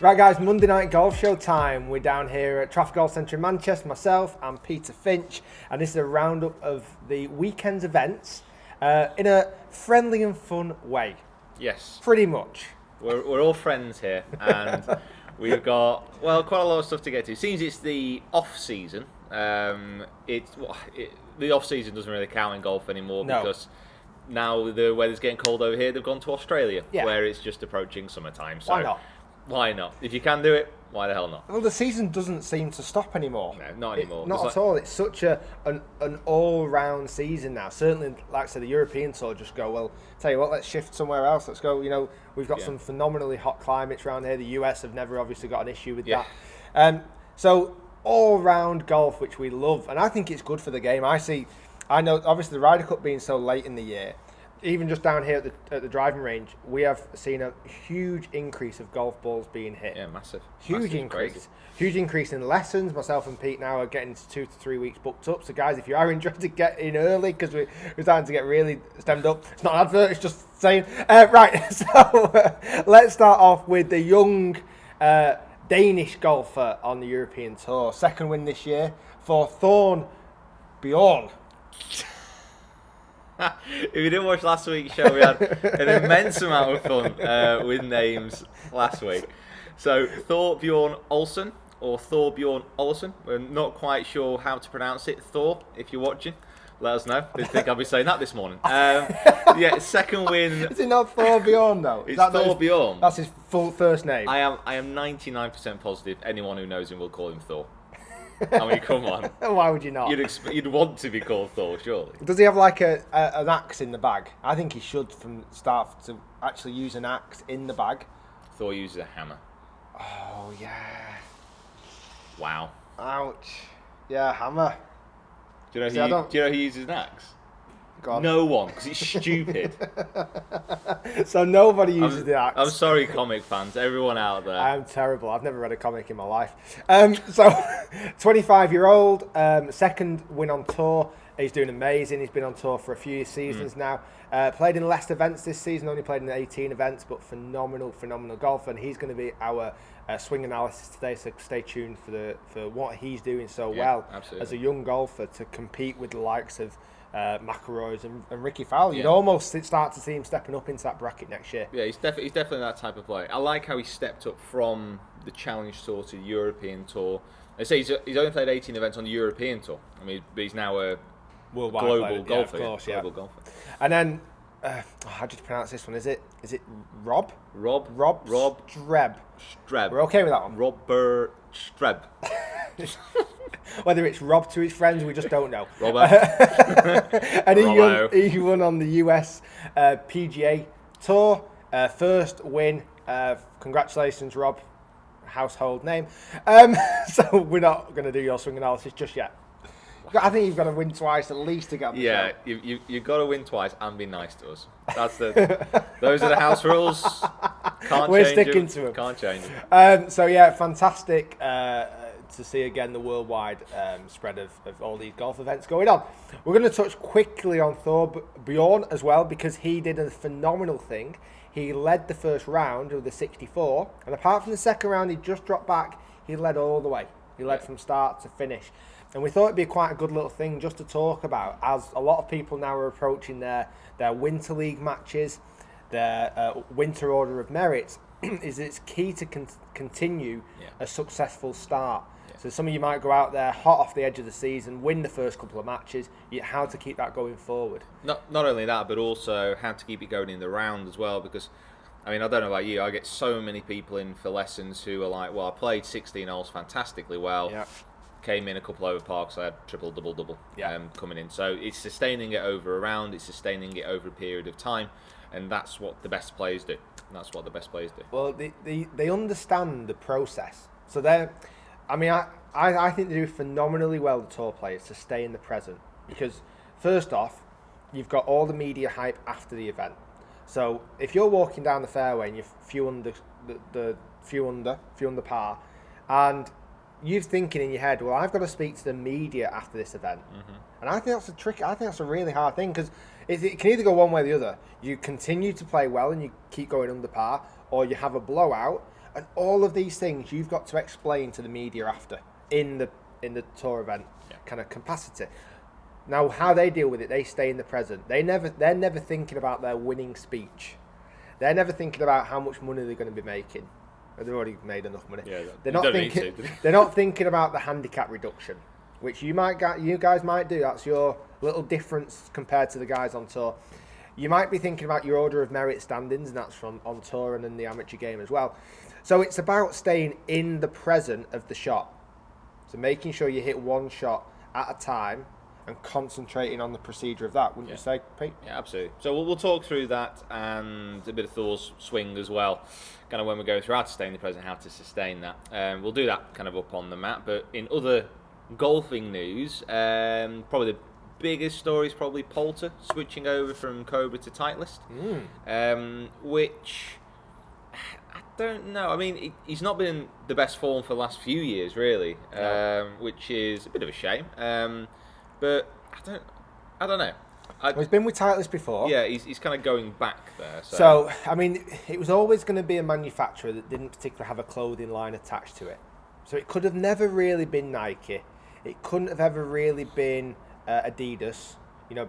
Right, guys, Monday night golf show time. We're down here at Trafford Golf Centre in Manchester, myself and Peter Finch, and this is a roundup of the weekend's events in a friendly and fun way. Yes. Pretty much. We're all friends here, and we've got, quite a lot of stuff to get to. Seems it's the off-season. The off-season doesn't really count in golf anymore because now the weather's getting cold over here. They've gone to Australia, where it's just approaching summertime. So why not? Why not? If you can do it, why the hell not? Well, the season doesn't seem to stop anymore. No, not anymore. Not at all. It's such an all-round season now. Certainly, like I said, the European Tour just go, well, tell you what, let's shift somewhere else. Let's go, we've got some phenomenally hot climates around here. The US have never obviously got an issue with that. So, all-round golf, which we love. And I think it's good for the game. I know, obviously, the Ryder Cup being so late in the year, even just down here at the driving range, we have seen a huge increase of golf balls being hit. Yeah, massive. Huge increase. Crazy. Huge increase in lessons. Myself and Pete now are getting to 2 to 3 weeks booked up. So, guys, if you are interested, get in early because we're starting to get really stemmed up. It's not an advert, it's just saying. Right, so let's start off with the young Danish golfer on the European Tour. Second win this year for Thorbjorn. If you didn't watch last week's show, we had an immense amount of fun with names last week. So Thorbjorn Olesen, or Thorbjorn Olesen, we're not quite sure how to pronounce it. Thor, if you're watching, let us know. Didn't think I'd be saying that this morning. Second win. Is it not Thorbjorn though? It's Thorbjorn. That's his full first name. I am 99% positive anyone who knows him will call him Thor. I mean, come on. Why would you not? You'd want to be called Thor, surely. Does he have like an axe in the bag? I think he should from the start to actually use an axe in the bag. Thor uses a hammer. Oh, yeah. Wow. Ouch. Yeah, hammer. Do you know who uses an axe? God. No one, because it's stupid. So nobody uses the axe. I'm sorry, comic fans, everyone out there. I'm terrible. I've never read a comic in my life. So, 25-year-old, second win on tour. He's doing amazing. He's been on tour for a few seasons now. Played in less events this season. Only played in 18 events, but phenomenal golfer. And he's going to be our swing analysis today. So stay tuned for what he's doing so well absolutely. As a young golfer to compete with the likes of McIlroy's and Ricky Fowler. You'd almost start to see him stepping up into that bracket next year. Yeah, he's definitely that type of player. I like how he stepped up from the Challenge Tour to the European Tour. I say he's only played 18 events on the European Tour. I mean, but he's now a worldwide global golfer. Yeah, of course, global golfer. And then, how do you pronounce this one? Is it Rob? Rob Streb. We're okay with that one. Robert Streb. Whether it's Rob to his friends, we just don't know. Robert. And he won on the US PGA Tour. First win. Congratulations, Rob. Household name. So we're not going to do your swing analysis just yet. I think you've got to win twice at least to get on the show. You've got to win twice and be nice to us. Those are the house rules. We're sticking to them. Can't change them. Fantastic to see again the worldwide spread of all these golf events going on. We're going to touch quickly on Thorbjorn as well because he did a phenomenal thing. He led the first round of the 64, and apart from the second round, he just dropped back. He led all the way. He led from start to finish. And we thought it'd be quite a good little thing just to talk about, as a lot of people now are approaching their Winter League matches, their Winter Order of Merit, is it's key to continue a successful start. Yeah. So some of you might go out there hot off the edge of the season, win the first couple of matches, how to keep that going forward. Not only that, but also how to keep it going in the round as well, because I mean, I don't know about you, I get so many people in for lessons who are like, well, I played 16 holes fantastically well. Yeah. Came in a couple over par, so I had triple, double coming in. So it's sustaining it over a round, it's sustaining it over a period of time, and that's what the best players do. Well, they understand the process. So I think they do phenomenally well, the tour players, to stay in the present. Because first off, you've got all the media hype after the event. So if you're walking down the fairway and you're few under par, and you're thinking in your head, well, I've got to speak to the media after this event. Mm-hmm. And I think that's a trick. I think that's a really hard thing because it can either go one way or the other. You continue to play well and you keep going under par, or you have a blowout And all of these things you've got to explain to the media after in the tour event kind of capacity. Now, how they deal with it, they stay in the present. They're never thinking about their winning speech. They're never thinking about how much money they're going to be making. They've already made enough money. Yeah, they're not thinking. They're not thinking about the handicap reduction, which you guys might do. That's your little difference compared to the guys on tour. You might be thinking about your order of merit standings, and that's from on tour and in the amateur game as well. So it's about staying in the present of the shot. So making sure you hit one shot at a time and concentrating on the procedure of that, wouldn't you say, Pete? Yeah, absolutely. So we'll talk through that and a bit of Thor's swing as well, kind of when we're going through how to stay in the present, how to sustain that. We'll do that kind of up on the map. But in other golfing news, probably the biggest story is probably Poulter switching over from Cobra to Titleist, which I don't know. I mean, he's not been in the best form for the last few years, really, which is a bit of a shame. But I don't know. Well, he's been with Titleist before. Yeah, he's kind of going back there. So, I mean, it was always going to be a manufacturer that didn't particularly have a clothing line attached to it. So it could have never really been Nike. It couldn't have ever really been Adidas,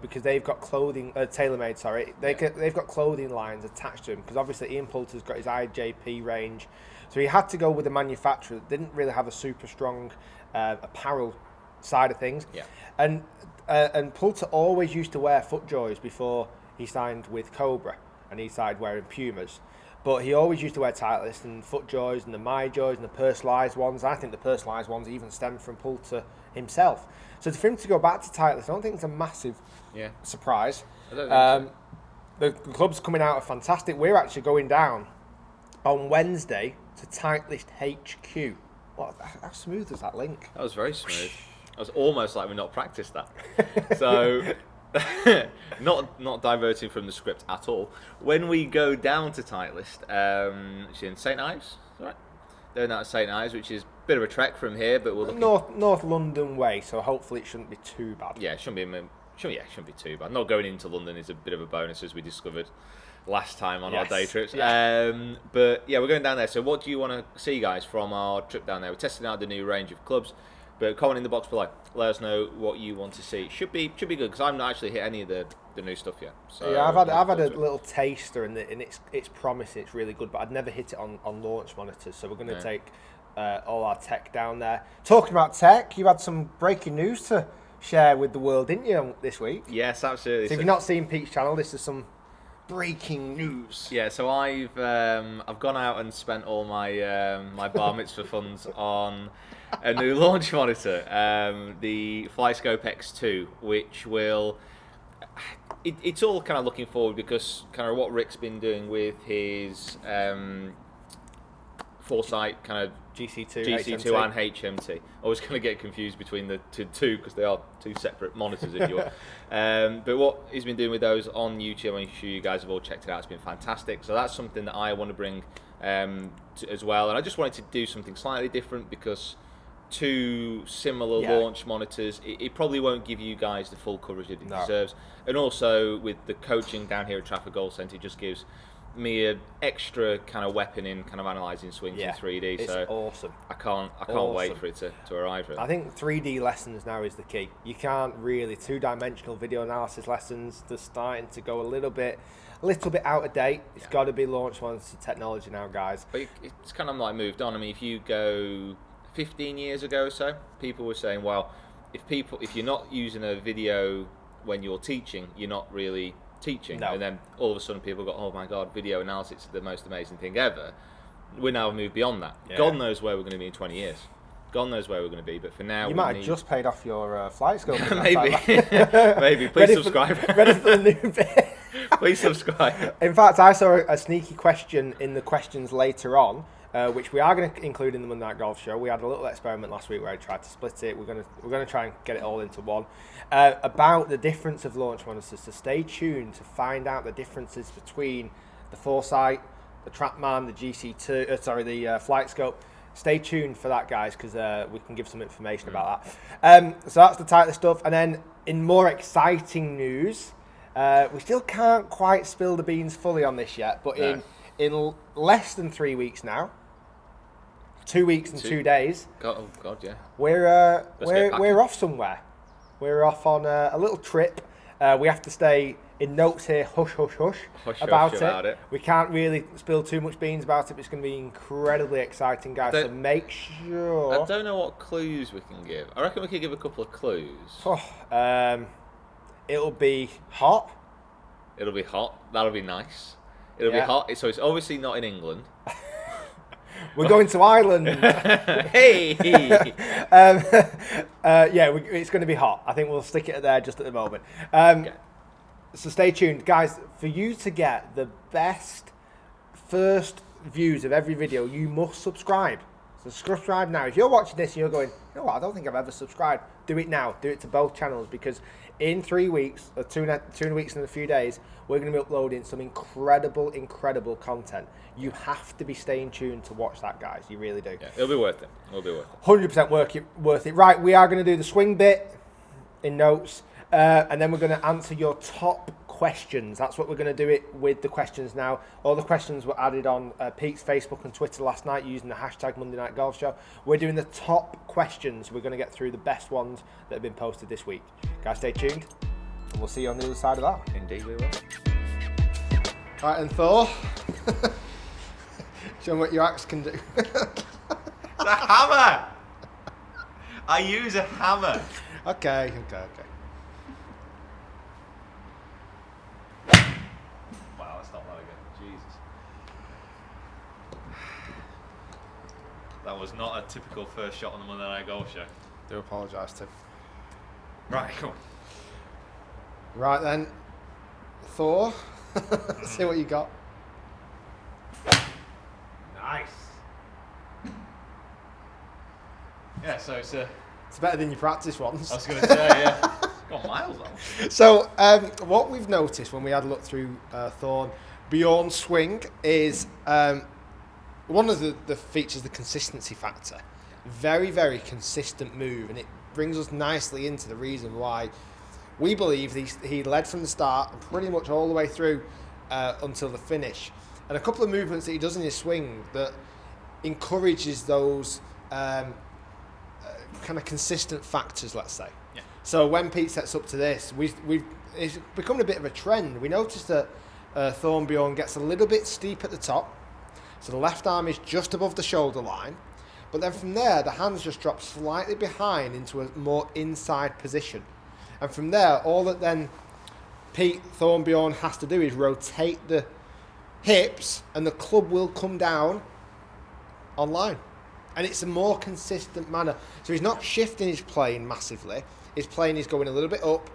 because they've got clothing, TaylorMade, sorry. They've got clothing lines attached to them, because obviously Ian Poulter's got his IJP range. So he had to go with a manufacturer that didn't really have a super strong apparel side of things. Yeah. And Poulter always used to wear FootJoys before he signed with Cobra, and he started wearing Pumas. But he always used to wear Titleist and FootJoys and the MyJoys and the personalised ones. I think the personalised ones even stem from Poulter himself. So for him to go back to Titleist, I don't think it's a massive surprise. I don't think so. The club's coming out of fantastic. We're actually going down on Wednesday to Titleist HQ. How smooth was that link? That was very smooth. It was almost like we've not practiced that. So, not diverting from the script at all. When we go down to Titleist, it's in St Ives, right? They're now at St Ives, which is a bit of a trek from here, but we'll look North London way, so hopefully it shouldn't be too bad. Yeah, it shouldn't be too bad. Not going into London is a bit of a bonus, as we discovered last time on our day trips. Yeah. But yeah, we're going down there. So what do you want to see, guys, from our trip down there? We're testing out the new range of clubs. But comment in the box below. Let us know what you want to see. Should be good because I've not actually hit any of the new stuff yet. So yeah, I've had a little taster and it's promising. It's really good, but I'd never hit it on launch monitors. So we're going to take all our tech down there. Talking about tech, you had some breaking news to share with the world, didn't you, this week? Yes, absolutely. So if you've not seen Pete's channel, this is some breaking news. Yeah, so I've gone out and spent all my my bar mitzvah funds on a new launch monitor, the FlyScope X2, which will. It's all kind of looking forward because kind of what Rick's been doing with his Foresight kind of GC2 and HMT. I always kind of get confused between the two because they are two separate monitors, if you will. But what he's been doing with those on YouTube, I'm sure you guys have all checked it out. It's been fantastic. So that's something that I want to bring as well. And I just wanted to do something slightly different because two similar launch monitors, it probably won't give you guys the full coverage that it deserves. And also with the coaching down here at Trafford Golf Centre, it just gives me an extra kind of weapon in kind of analysing swings in 3D. It's awesome. I can't wait for it to arrive. Really. I think 3D lessons now is the key. You can't really two-dimensional video analysis lessons. They're starting to go a little bit out of date. It's got to be launched once technology now, guys. But it's kind of like moved on. I mean, if you go 15 years ago or so, people were saying, well, if you're not using a video when you're teaching, you're not really teaching. No. And then all of a sudden people go, oh my god, video analysis is the most amazing thing ever. We're now moved beyond that. God knows where we're going to be in 20 years. God knows where we're going to be, but for now you might have just paid off your flight school. Maybe please subscribe. Ready for the new bit. Please subscribe. In fact, I saw a sneaky question in the questions later on, which we are going to include in the Monday Night Golf Show. We had a little experiment last week where I tried to split it. We're going to try and get it all into one, about the difference of launch monitors. So stay tuned to find out the differences between the Foresight, the TrackMan, the GC2, the Flight Scope. Stay tuned for that, guys, because we can give some information about that. So that's the Titleist stuff. And then in more exciting news, we still can't quite spill the beans fully on this yet, but in less than 3 weeks now, 2 weeks and 2 days. Oh God, yeah. We're off somewhere. We're off on a little trip. We have to stay in notes here, hush about it. We can't really spill too much beans about it, but it's going to be incredibly exciting, guys. So make sure. I don't know what clues we can give. I reckon we could give a couple of clues. It'll be hot. It'll be hot. That'll be nice. It'll be hot. So it's obviously not in England. We're going to Ireland. Hey! It's going to be hot. I think we'll stick it there just at the moment. So stay tuned. Guys, for you to get the best first views of every video, you must subscribe. So subscribe now. If you're watching this and you're going, you know what, I don't think I've ever subscribed, do it now. Do it to both channels, because in 3 weeks, or two weeks and a few days, we're going to be uploading some incredible content. You have to be staying tuned to watch that, guys. You really do. Yeah, it'll be worth it. 100% worth it. Right, we are going to do the swing bit in notes, and then we're going to answer your top questions. That's what we're going to do it with the questions now. All the questions were added on Pete's Facebook and Twitter last night using the hashtag Monday Night Golf Show. We're doing the top questions. We're going to get through the best ones that have been posted this week. Guys, stay tuned, and we'll see you on the other side of that. Indeed we will. Right, and Thor, show them what your axe can do. It's a hammer! I use a hammer. Okay. Wow, that's not that again. Jesus. That was not a typical first shot on the Monday Night Golf Show. Do apologise, Tim. Right, come on. Right then, Thor, see what you got. Nice. Yeah, so it's better than your practice ones. I was going to say, yeah. Got miles on. So, what we've noticed when we had a look through Thorbjorn's swing is one of the features, the consistency factor. Very consistent move, and it brings us nicely into the reason why we believe he led from the start and pretty much all the way through until the finish. And a couple of movements that he does in his swing that encourages those kind of consistent factors, let's say. Yeah. So when Pete sets up to this, it's become a bit of a trend. We noticed that Thorbjorn gets a little bit steep at the top, so the left arm is just above the shoulder line, but then from there the hands just drop slightly behind into a more inside position. And from there, all that then Thorbjorn has to do is rotate the hips and the club will come down on line. And it's a more consistent manner. So he's not shifting his playing massively. His playing is going a little bit up,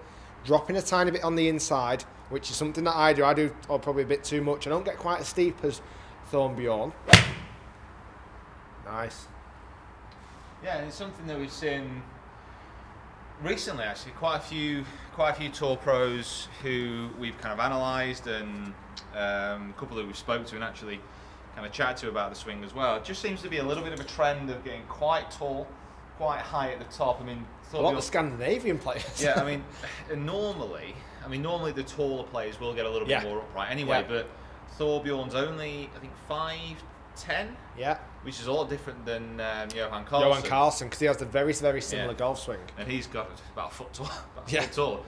dropping a tiny bit on the inside, which is something that I do. I do probably a bit too much. I don't get quite as steep as Thorbjorn. Nice. Yeah, and it's something that we've seen recently, actually. Quite a few tour pros who we've kind of analysed, and a couple that we've spoke to and actually kind of chatted to about the swing as well. It just seems to be a little bit of a trend of getting quite tall, quite high at the top. I mean, a lot of Scandinavian players. Yeah, I mean, normally the taller players will get a little bit more upright anyway. Yeah. But Thorbjorn's only, I think, 5'10". Yeah. Which is a lot different than Johan Karlsson, because he has a very similar golf swing. And he's got about a foot tall.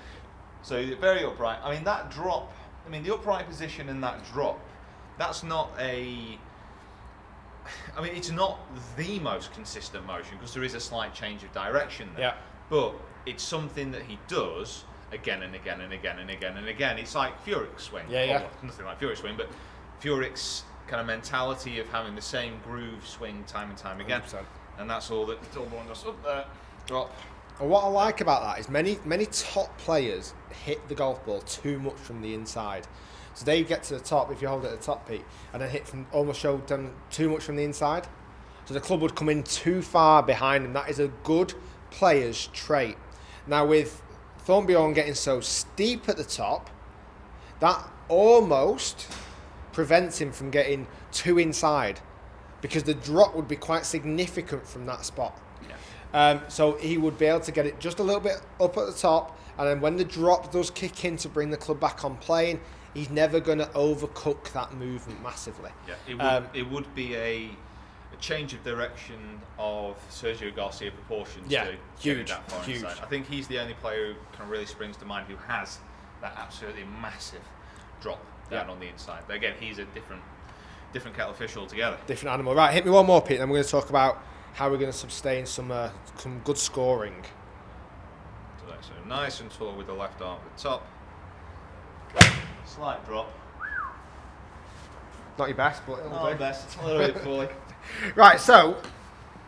So very upright. I mean, that drop, the upright position and that drop, that's not it's not the most consistent motion, because there is a slight change of direction there. Yeah. But it's something that he does again and again and again and again and again. It's like Furyk's swing. Yeah. Nothing like Furyk's swing, but Furyk's kind of mentality of having the same groove swing time and time again. 100%. And that's all that Thorbjorn does. Up there, drop. And what I like about that is many top players hit the golf ball too much from the inside. So they get to the top, if you hold it at the top, Pete, and then hit from almost show them too much from the inside. So the club would come in too far behind them. That is a good player's trait. Now with Thorbjorn getting so steep at the top, that almost prevents him from getting too inside, because the drop would be quite significant from that spot. Yeah. So he would be able to get it just a little bit up at the top, and then when the drop does kick in to bring the club back on plane, he's never going to overcook that movement massively. Yeah, it would be a change of direction of Sergio Garcia proportions Yeah, to huge, that far huge. inside. I think he's the only player who kind of really springs to mind who has that absolutely massive drop down on the inside. But again, he's a different kettle of fish altogether. Different animal. Right, hit me one more, Pete, and then we're going to talk about how we're going to sustain some good scoring. So nice and tall with the left arm at the top. Slight drop. Not your best, but it'll Not do. best. A little bit fully. Right, so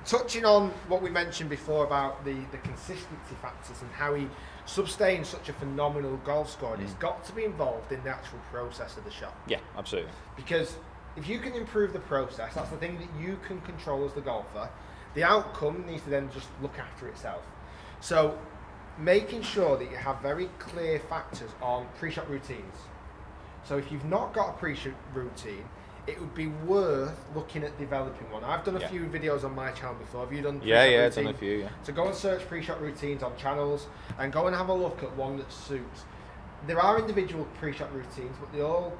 touching on what we mentioned before about the consistency factors and how he sustained such a phenomenal golf score, it's got to be involved in the actual process of the shot. Yeah, absolutely. Because if you can improve the process, that's the thing that you can control as the golfer. The outcome needs to then just look after itself. So making sure that you have very clear factors on pre-shot routines. So if you've not got a pre-shot routine, it would be worth looking at developing one. I've done a few videos on my channel before. Have you done pre-shot Yeah, routine? I've done a few, yeah. So go and search pre-shot routines on channels and go and have a look at one that suits. There are individual pre-shot routines, but they all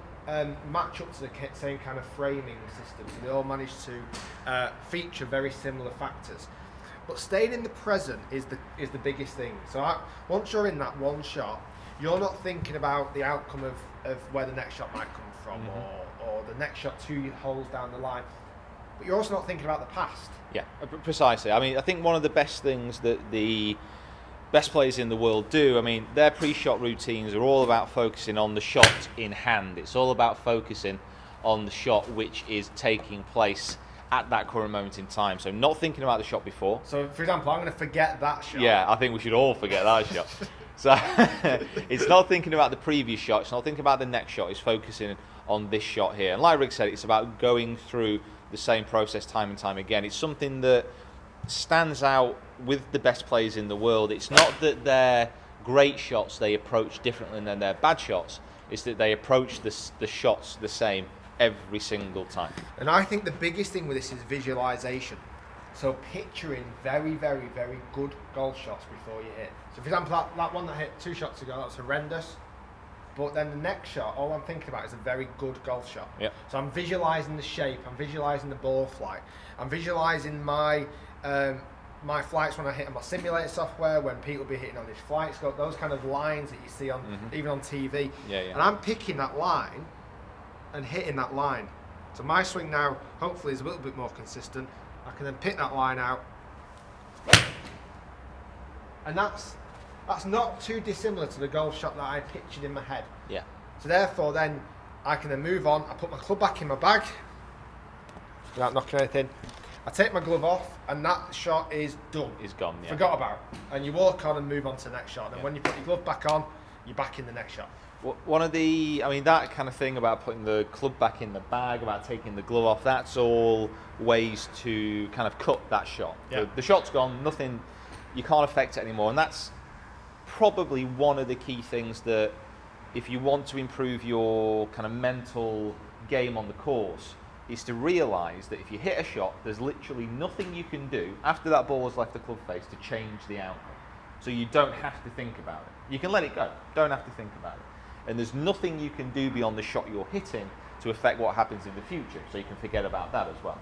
match up to the same kind of framing system. So they all manage to feature very similar factors. But staying in the present is the biggest thing. So once you're in that one shot, you're not thinking about the outcome of where the next shot might come from or the next shot 2 holes down the line. But you're also not thinking about the past. Yeah, precisely. I mean, I think one of the best things that the best players in the world do, I mean, their pre-shot routines are all about focusing on the shot in hand. It's all about focusing on the shot which is taking place at that current moment in time. So not thinking about the shot before. So, for example, I'm going to forget that shot. Yeah, I think we should all forget that shot. So it's not thinking about the previous shot. It's not thinking about the next shot. It's focusing on this shot here. And like Rick said, it's about going through the same process time and time again. It's something that stands out with the best players in the world. It's not that their great shots they approach differently than their bad shots. It's that they approach the shots the same every single time. And I think the biggest thing with this is visualization. So picturing very, very, very good golf shots before you hit. So for example, that one that hit 2 shots ago, that was horrendous. But then the next shot, all I'm thinking about is a very good golf shot. Yep. So I'm visualizing the shape, I'm visualizing the ball flight, I'm visualizing my flights when I hit on my simulator software, when Pete will be hitting on his flight scope, those kind of lines that you see on even on TV. Yeah. And I'm picking that line and hitting that line. So my swing now hopefully is a little bit more consistent. I can then pick that line out. And that's not too dissimilar to the golf shot that I pictured in my head. Yeah. So therefore then I can then move on. I put my club back in my bag without knocking anything. I take my glove off and that shot is done. It's gone, yeah. Forgot about. And you walk on and move on to the next shot. And when you put your glove back on, you're back in the next shot. One of the, I mean, that kind of thing about putting the club back in the bag, about taking the glove off, that's all ways to kind of cut that shot. Yeah. The shot's gone, nothing, you can't affect it anymore. And that's probably one of the key things that if you want to improve your kind of mental game on the course, is to realise that if you hit a shot, there's literally nothing you can do after that ball has left the club face to change the outcome. So you don't have to think about it. You can let it go, don't have to think about it. And there's nothing you can do beyond the shot you're hitting to affect what happens in the future, so you can forget about that as well.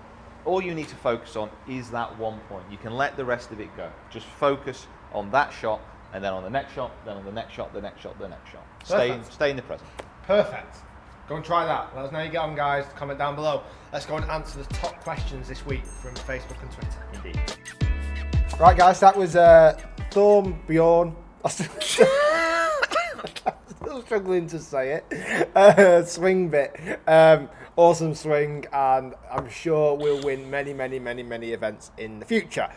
All you need to focus on is that one point. You can let the rest of it go. Just focus on that shot, and then on the next shot, then on the next shot, the next shot, the next shot. Stay in the present. Perfect. Go and try that. Let us know how you get on, guys. Comment down below. Let's go and answer the top questions this week from Facebook and Twitter. Indeed. Right, guys, that was Thorbjorn. Still struggling to say it. Swing bit. Awesome swing, and I'm sure we'll win many, many, many, many events in the future.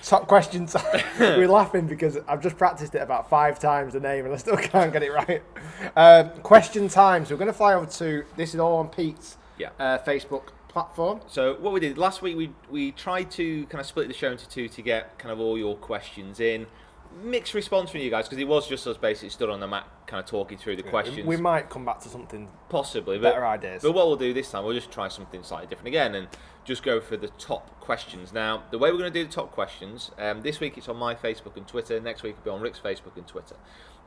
Top question time. We're laughing because I've just practiced it about 5 times the name and I still can't get it right. Question time. So we're going to fly over to, this is all on Pete's Facebook platform. So what we did last week, we tried to kind of split the show into 2 to get kind of all your questions in. Mixed response from you guys, because it was just us basically stood on the mat kind of talking through the questions. We might come back to something possibly better ideas. But what we'll do this time, we'll just try something slightly different again and just go for the top questions. Now, the way we're going to do the top questions, this week it's on my Facebook and Twitter, next week it'll be on Rick's Facebook and Twitter.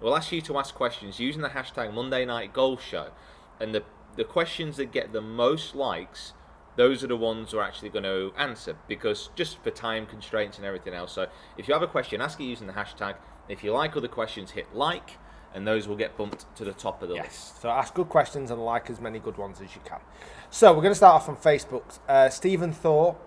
We'll ask you to ask questions using the hashtag Monday Night Golf Show, and the questions that get the most likes those are the ones we're actually going to answer, because just for time constraints and everything else. So if you have a question, ask it using the hashtag. If you like other questions, hit like, and those will get bumped to the top of the list. So ask good questions and like as many good ones as you can. So we're going to start off on Facebook. Stephen Thorpe.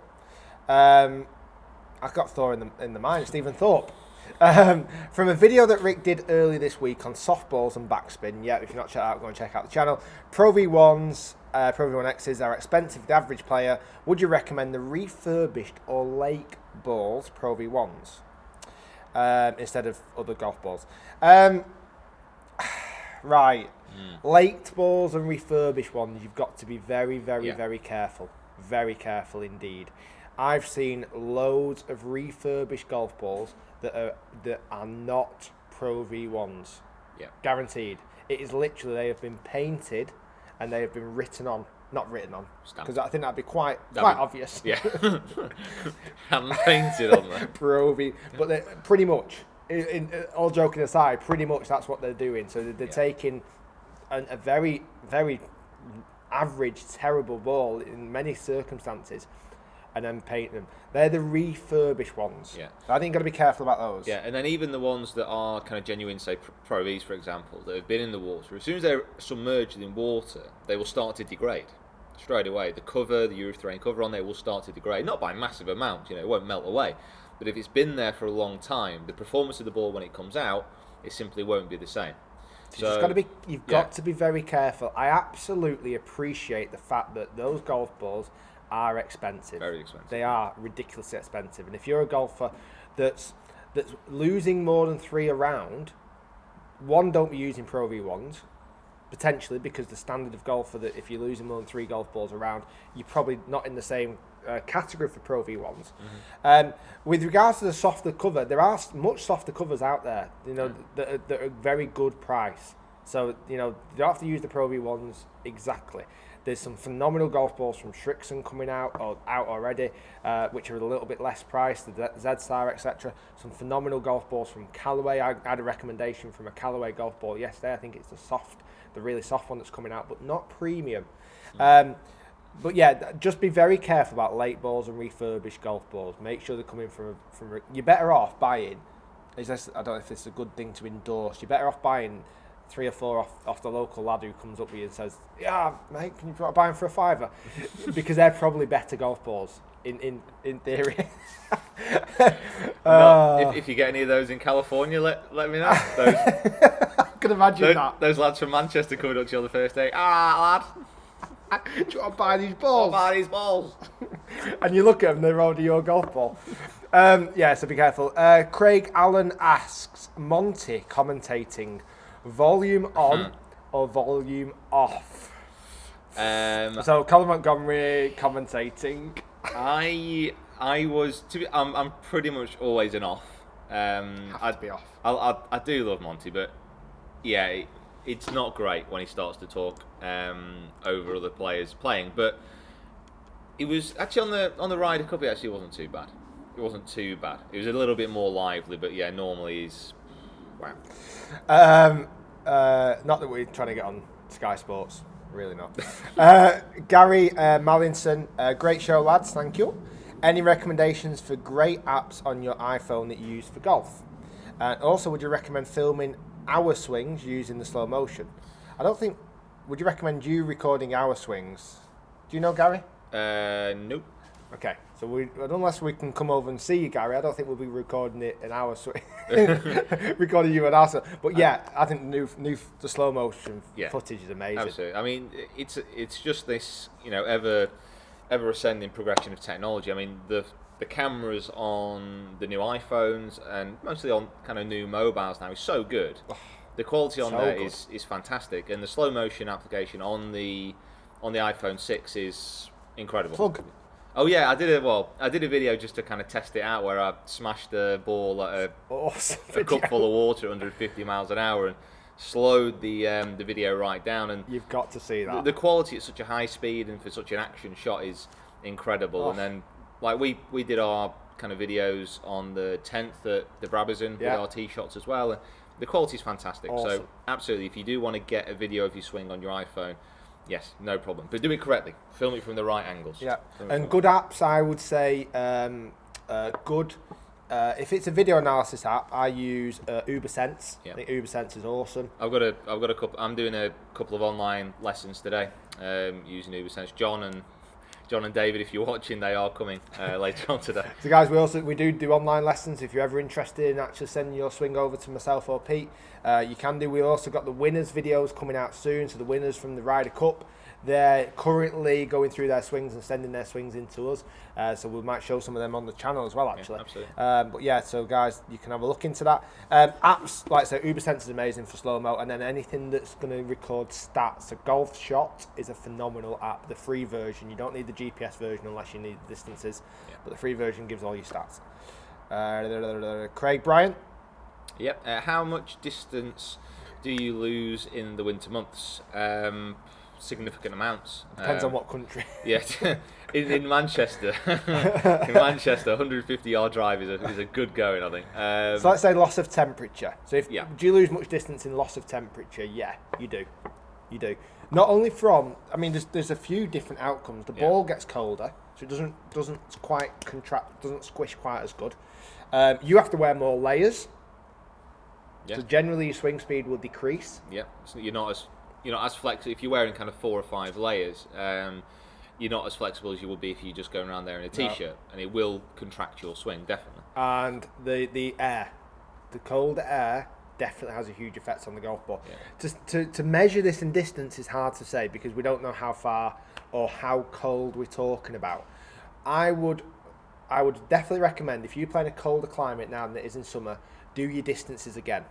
I've got Thor in the mind. Stephen Thorpe. From a video that Rick did earlier this week on softballs and backspin. Yeah, if you're not checked out, go and check out the channel. Pro V1s, Pro V1Xs are expensive for the average player. Would you recommend the refurbished or lake balls Pro V1s instead of other golf balls? Right. Laked balls and refurbished ones, you've got to be very, very, very careful. Very careful indeed. I've seen loads of refurbished golf balls that are not Pro V1s. Yeah. Guaranteed. It is literally, they have been painted and they have been not written on. Because I think that'd be quite obvious. Yeah. Hand painted on there. Pro V. But they're pretty much, all joking aside, pretty much that's what they're doing. So they're taking a very, very average, terrible ball in many circumstances and then paint them. They're the refurbished ones. Yeah. So I think you've got to be careful about those. Yeah, and then even the ones that are kind of genuine, say Pro Vs, for example, that have been in the water, as soon as they're submerged in water, they will start to degrade straight away. The cover, the urethane cover on there will start to degrade, not by massive amounts, it won't melt away. But if it's been there for a long time, the performance of the ball when it comes out, it simply won't be the same. So you've got to be very careful. I absolutely appreciate the fact that those golf balls are expensive. Very expensive. They are ridiculously expensive. And if you're a golfer that's losing more than 3 a round, one, don't be using Pro V1s, potentially, because the standard of golfer that if you're losing more than 3 golf balls a round, you're probably not in the same category for Pro V1s. With regards to the softer cover, there are much softer covers out there, that are a very good price. So, you don't have to use the Pro V1s exactly. There's some phenomenal golf balls from Shrixon coming out already, which are a little bit less priced, the Z-Star, etc. Some phenomenal golf balls from Callaway. I had a recommendation from a Callaway golf ball yesterday. I think it's the really soft one that's coming out, but not premium. But yeah, just be very careful about late balls and refurbished golf balls. Make sure they're coming from you're better off buying. I don't know if it's a good thing to endorse. You're better off buying 3 or 4 off the local lad who comes up to you and says, "Yeah, mate, can you buy them for a $5?" Because they're probably better golf balls in theory. If you get any of those in California, let me know. I can imagine that. Those lads from Manchester coming up to you on the first day. Lad. Do you want to buy these balls? Buy these balls. And you look at them, they're already your golf ball. So be careful. Craig Allen asks, Monty commentating, volume on or volume off? So Colin Montgomery commentating. I was I'm pretty much always an off. Have to be off. I do love Monty, but yeah, it's not great when he starts to talk over other players playing. But it was actually on the Ryder Cup. It actually wasn't too bad. It wasn't too bad. It was a little bit more lively, but yeah, normally he's wow. Not that we're trying to get on Sky Sports, really not. Gary Mallinson, great show, lads. Thank you. Any recommendations for great apps on your iPhone that you use for golf? And also, would you recommend filming our swings using the slow motion? Would you recommend you recording our swings? Do you know Gary? Nope. Okay, so unless we can come over and see you, Gary, I don't think we'll be recording it in our swing. Recording you and us. But yeah, I think the slow motion footage is amazing. Absolutely. I mean, it's just this, ever ascending progression of technology. I mean, the cameras on the new iPhones and mostly on kind of new mobiles now is so good. The quality on there is fantastic, and the slow motion application on the iPhone 6 is incredible. Plug. Oh yeah, I did a video just to kind of test it out where I smashed the ball at a cup full of water at 150 miles an hour and slowed the video right down. And you've got to see that. The quality at such a high speed and for such an action shot is incredible. And then we did our kind of videos on the 10th at the Brabazon with our tee shots as well. And the quality is fantastic. Awesome. So absolutely, if you do want to get a video of your swing on your iPhone, Yes, no problem. But do it correctly. Film it from the right angles. Yeah, Film it and from good apps, I would say, good. If it's a video analysis app, I use UberSense. Yeah. I think UberSense is awesome. I've got a couple. I'm doing a couple of online lessons today using UberSense. John and David, if you're watching, they are coming later on today. So guys, we do online lessons. If you're ever interested in actually sending your swing over to myself or Pete, you can do. We've also got the winners videos coming out soon. So the winners from the Ryder Cup, they're currently going through their swings and sending their swings into us. So we might show some of them on the channel as well, actually. Yeah, absolutely. But yeah, so guys, you can have a look into that. Apps, like I say, UberSense is amazing for slow-mo, and then anything that's going to record stats. So Golf Shot is a phenomenal app, the free version. You don't need the GPS version unless you need the distances, but the free version gives all your stats. Craig Bryant. Yep. How much distance do you lose in the winter months? Significant amounts. Depends on what country. Yeah, in Manchester, 150-yard drive is a good going, I think. So let's say loss of temperature. So do you lose much distance in loss of temperature? Yeah, you do. Not only from, I mean, there's a few different outcomes. The ball gets colder, so it doesn't quite contract, doesn't squish quite as good. You have to wear more layers. Yeah. So generally your swing speed will decrease. Yeah, so you're not as flexible if you're wearing kind of 4 or 5 layers. You're not as flexible as you would be if you're just going around there in a t-shirt, and it will contract your swing definitely. And the air, the cold air, definitely has a huge effect on the golf ball. Yeah. To measure this in distance is hard to say because we don't know how far or how cold we're talking about. I would definitely recommend, if you're playing a colder climate now than it is in summer, do your distances again.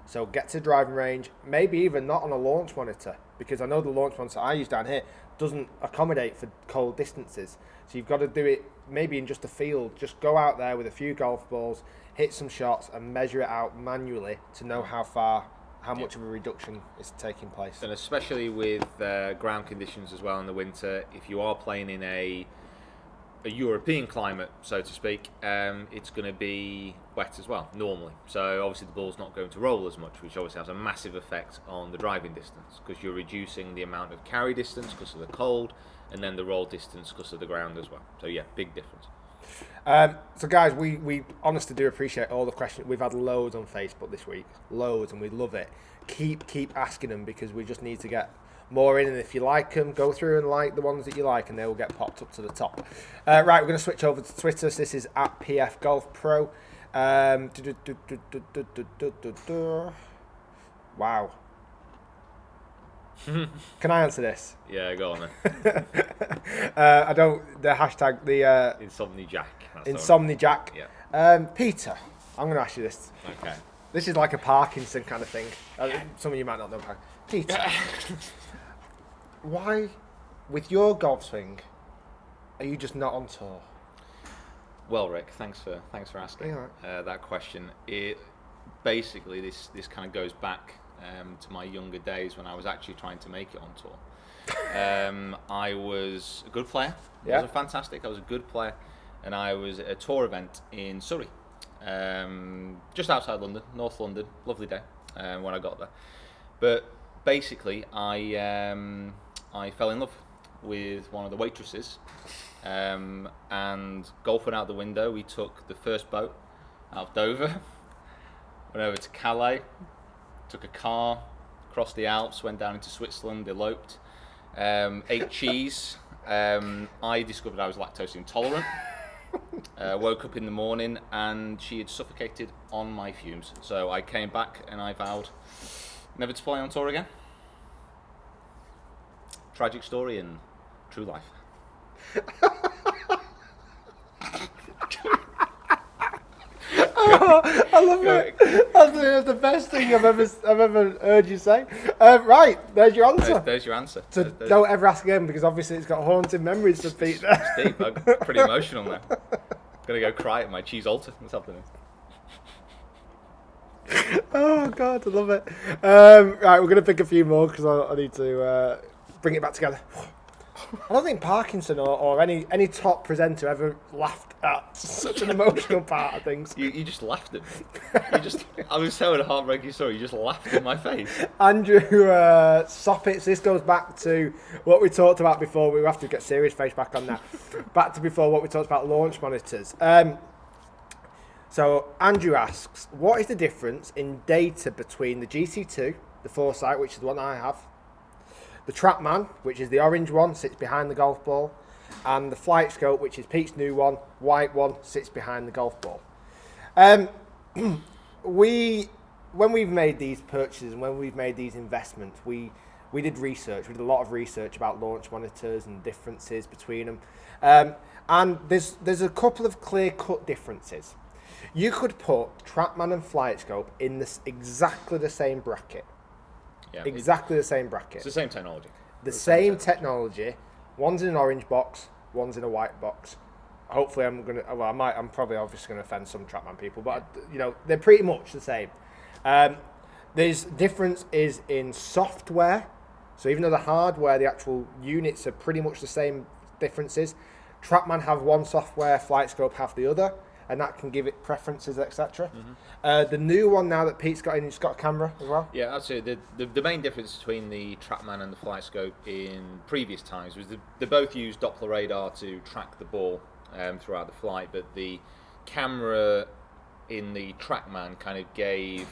So get to driving range, maybe even not on a launch monitor, because I know the launch monitor I use down here doesn't accommodate for cold distances. So you've got to do it maybe in just a field. Just go out there with a few golf balls, hit some shots and measure it out manually to know how much of a reduction is taking place. And especially with ground conditions as well in the winter, if you are playing in a European climate, so to speak, it's going to be wet as well, normally. So obviously the ball's not going to roll as much, which obviously has a massive effect on the driving distance, because you're reducing the amount of carry distance because of the cold, and then the roll distance because of the ground as well. So yeah, big difference. So guys, we honestly do appreciate all the questions. We've had loads on Facebook this week, loads, and we love it. Keep asking them, because we just need to get more in, and if you like them, go through and like the ones that you like, and they will get popped up to the top. Right, we're going to switch over to Twitter. So this is at PF Golf Pro. Wow. Can I answer this? Yeah, go on then. I don't. The hashtag Insomniac. Insomniac. Yeah. Peter, I'm going to ask you this. Okay. This is like a Parkinson kind of thing. Some of you might not know Parkinson. Peter, why, with your golf swing, are you just not on tour? Well, Rick, thanks for asking that question. It basically this kind of goes back to my younger days when I was actually trying to make it on tour. I was a good player. I was a good player, and I was at a tour event in Surrey, just outside London, North London. Lovely day when I got there, but basically I fell in love with one of the waitresses, and golf went out the window. We took the first boat out of Dover, went over to Calais, took a car, crossed the Alps, went down into Switzerland, eloped, ate cheese. I discovered I was lactose intolerant. Woke up in the morning and she had suffocated on my fumes. So I came back and I vowed never to play on tour again. Tragic story and true life. Oh, I love it. That's the best thing I've ever heard you say. Right, there's your answer. There's your answer. So don't ever ask again, because obviously it's got haunted memories for Peter. Steve, I'm pretty emotional now. Gonna go cry at my cheese altar this afternoon. Oh God, I love it. Right, we're gonna pick a few more because I need to bring it back together. I don't think Parkinson or any top presenter ever laughed at such an emotional part of things. You just laughed at me. I was telling a heartbreaking story. You just laughed in my face. Andrew Soppitz, this goes back to what we talked about before. We have to get serious face back on that. Back to before what we talked about launch monitors. So Andrew asks, what is the difference in data between the GC2, the Foresight, which is the one I have, the Trackman, which is the orange one, sits behind the golf ball, and the Flight Scope, which is Pete's new one, white one, sits behind the golf ball. When we've made these purchases and when we've made these investments, we did research. We did a lot of research about launch monitors and differences between them. And there's a couple of clear-cut differences. You could put Trackman and Flight Scope in exactly the same bracket. Yeah, exactly the same bracket. It's the same technology. The same technology. One's in an orange box, one's in a white box. Hopefully I'm probably obviously going to offend some Trackman people, but they're pretty much the same. There's difference is in software. So even though the hardware, the actual units are pretty much the same differences, Trackman have one software, Flight Scope have the other, and that can give it preferences, etc. Mm-hmm. The new one now that Pete's got in, it's got a camera as well. Yeah, absolutely. The main difference between the Trackman and the Flight Scope in previous times was they both used Doppler radar to track the ball throughout the flight, but the camera in the Trackman kind of gave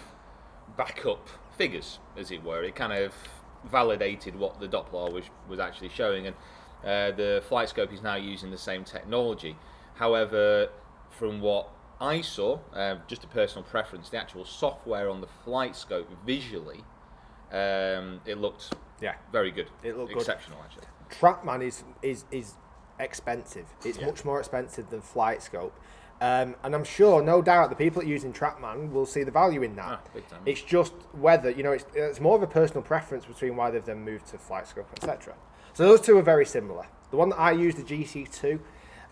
backup figures, as it were. It kind of validated what the Doppler was actually showing, and the Flight Scope is now using the same technology. However, from what I saw, just a personal preference, the actual software on the Flight Scope visually, it looked very good. It looked exceptional, good. actually. Trackman is expensive. It's much more expensive than Flight Scope. And I'm sure, no doubt, the people using Trackman will see the value in that. Big time. It's just whether, it's more of a personal preference between why they've then moved to Flight Scope, etc. So those two are very similar. The one that I use, the GC2,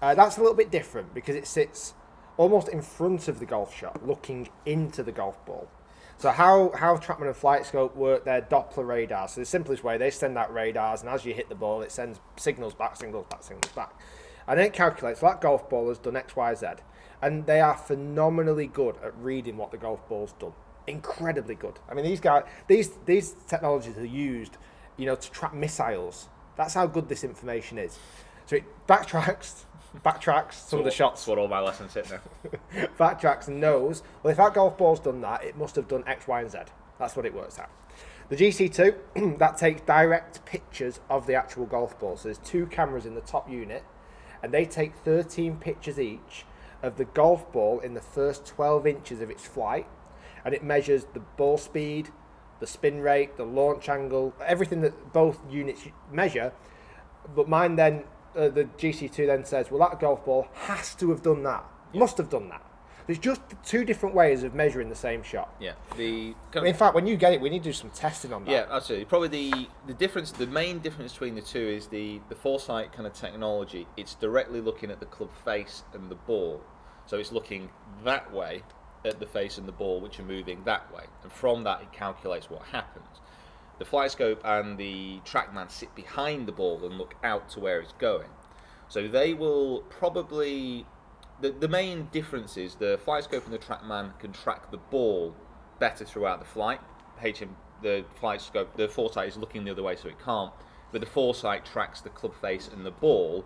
that's a little bit different because it sits almost in front of the golf shot, looking into the golf ball. So how Trackman and Flight Scope work, they're Doppler radars. So the simplest way, they send out radars, and as you hit the ball, it sends signals back. And then it calculates, that golf ball has done X, Y, Z. And they are phenomenally good at reading what the golf ball's done. Incredibly good. I mean, these technologies are used, to track missiles. That's how good this information is. So it backtracks some of the shots. That's what all my lessons hit now. Backtracks and knows, well, if that golf ball's done that, it must have done X, Y, and Z. That's what it works out. The GC2, that takes direct pictures of the actual golf ball. So there's two cameras in the top unit, and they take 13 pictures each of the golf ball in the first 12 inches of its flight, and it measures the ball speed, the spin rate, the launch angle, everything that both units measure. But mine then, the GC2 then says, well, that golf ball has to have done that, must have done that. There's just two different ways of measuring the same shot. Yeah. In fact, when you get it, we need to do some testing on that. Yeah, absolutely. Probably the difference, the main difference between the two is the Foresight kind of technology. It's directly looking at the club face and the ball. So it's looking that way at the face and the ball, which are moving that way. And from that, it calculates what happens. The Flight Scope and the Trackman sit behind the ball and look out to where it's going. So they will probably... The main difference is the Flight Scope and the Trackman can track the ball better throughout the flight. The Flight Scope, the Foresight is looking the other way, so it can't. But the Foresight tracks the club face and the ball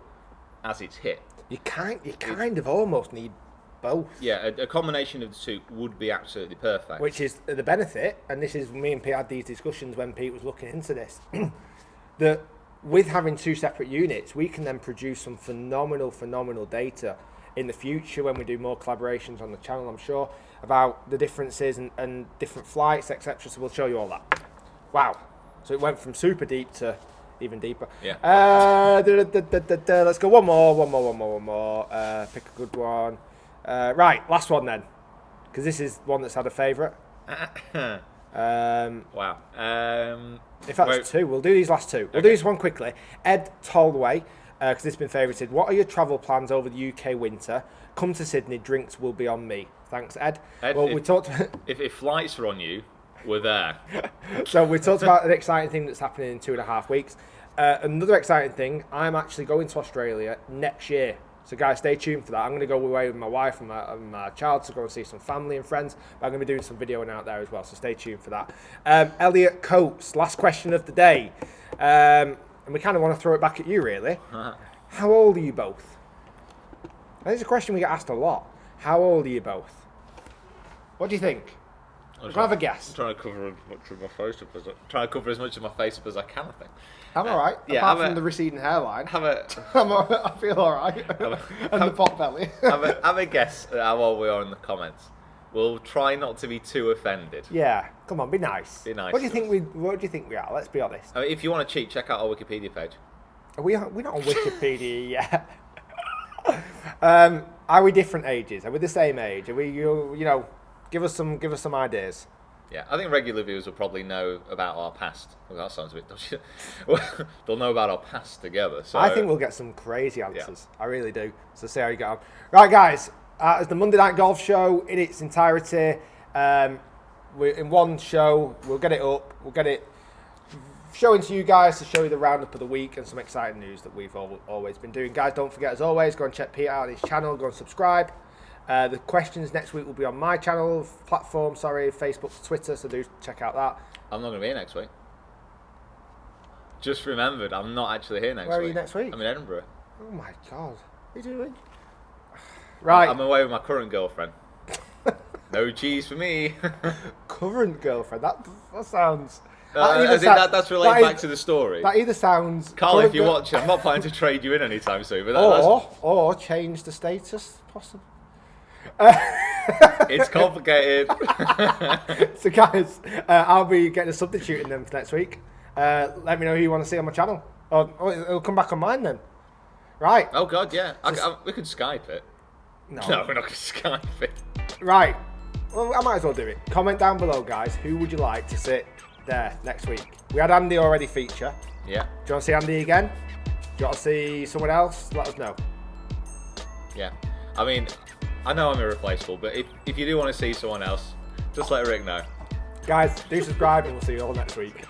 as it's hit. You kind of almost need both. Yeah, a combination of the two would be absolutely perfect. Which is the benefit, and this is, me and Pete had these discussions when Pete was looking into this, that with having two separate units, we can then produce some phenomenal data in the future when we do more collaborations on the channel, I'm sure, about the differences and different flights, etc. So we'll show you all that. Wow. So it went from super deep to even deeper. Yeah. Let's go one more. Pick a good one. Right, last one then, because this is one that's had a favourite. Wow. In fact, it's two. We'll do these last two. We'll do this one quickly. Ed Tolway, because it's been favourited. What are your travel plans over the UK winter? Come to Sydney, drinks will be on me. Thanks, Ed. Well, we talked. If flights were on you, we're there. So we talked about an exciting thing that's happening in 2.5 weeks. another exciting thing, I'm actually going to Australia next year. So guys, stay tuned for that. I'm going to go away with my wife and my child to go and see some family and friends. But I'm going to be doing some videoing out there as well, so stay tuned for that. Elliot Coates, last question of the day. And we kind of want to throw it back at you, really. How old are you both? That is a question we get asked a lot. How old are you both? What do you think? Can I have a guess? I'm trying to cover as much of my face up as I can, I think. I'm alright. Yeah, apart from the receding hairline. Have a I feel alright. And the pot belly. have a guess at how old we are in the comments. We'll try not to be too offended. Yeah, come on, be nice. Be nice. What do you think we are? Let's be honest. I mean, if you want to cheat, check out our Wikipedia page. We're not on Wikipedia yet. Are we different ages? Are we the same age? Are we give us some ideas. Yeah, I think regular viewers will probably know about our past. Well, that sounds a bit dodgy. They'll know about our past together. So I think we'll get some crazy answers. Yeah. I really do. So see how you get on. Right, guys. It's the Monday Night Golf Show in its entirety. We're in one show. We'll get it up. We'll get it showing to you guys to show you the roundup of the week and some exciting news that we've always been doing. Guys, don't forget, as always, go and check Pete out on his channel. Go and subscribe. The questions next week will be on my channel, platform, Facebook, Twitter, so do check out that. I'm not going to be here next week. Just remembered, I'm not actually here next week. Where are you next week? I'm in Edinburgh. Oh my God. What are you doing? Right. I'm away with my current girlfriend. No cheese for me. Current girlfriend? That sounds... That's related back to the story. That either sounds... Carl, if you're watching, I'm not planning to trade you in anytime soon. But or change the status, possibly. It's complicated. So guys, I'll be getting a substitute in them for next week. Let me know who you want to see on my channel. Oh, it'll come back on mine then. Right. Oh God, yeah. We could Skype it. No, we're not going to Skype it. Right. Well, I might as well do it. Comment down below, guys. Who would you like to sit there next week? We had Andy already feature. Yeah. Do you want to see Andy again? Do you want to see someone else? Let us know. Yeah. I mean, I know I'm irreplaceable, but if you do want to see someone else, just let Rick know. Guys, do subscribe and we'll see you all next week.